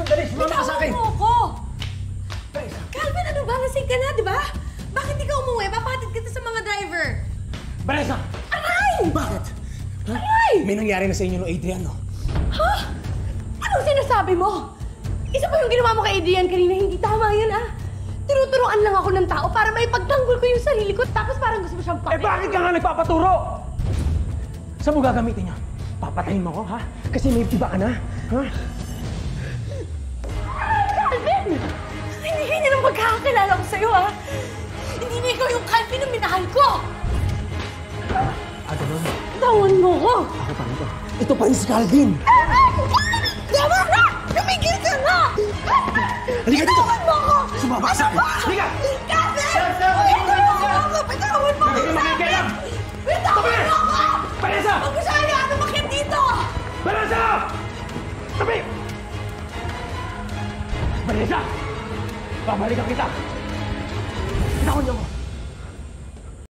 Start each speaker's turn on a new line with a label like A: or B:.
A: Sandali, sumama ka sa akin!
B: Bitawan mo ako!
A: Vanessa!
B: Calvin, ano ba? Lasing ka na, di ba? Bakit di ka umuwi? Papatid kita sa mga driver.
A: Vanessa!
B: Aray!
A: Bakit? Ha?
B: Aray!
A: May nangyari na sa inyo no Adrian, no?
B: Ha? Anong sinasabi mo? Isa pa yung ginawa mo kay Adrian kanina, hindi tama yan, ah. Tinuturuan lang ako ng tao para may pagtanggol ko yung sarili ko, tapos parang gusto mo siyang
A: Eh bakit ka nga nagpapaturo? Saan mo gagamitin yun? Papatayin mo ko, ha? Kasi may iba ka na, ha?
B: Calvin! Hindi ganyan ang magkakakilala ko sa'yo, ah. Hindi na ikaw yung Calvin na minahal ko!
A: Ah, ganun?
B: Tawan mo ko!
A: Ako pa rito. Ito pa rin si Calvin!
B: Tama na! Tumigil ka na!
A: Halika dito!
B: Tawan mo ako!
A: Sumama ka sa akin! Halika!
B: Calvin! Bitawan mo ako! Bitawan mo ako!
A: Hindi ka makikialam!
B: Bitawan mo ako!
A: Vanessa!
B: Huwag mo siya hayaan umakyat dito!
A: Vanessa! Tabi! Vanessa! Babalikan kita! Bitawan niyo mo!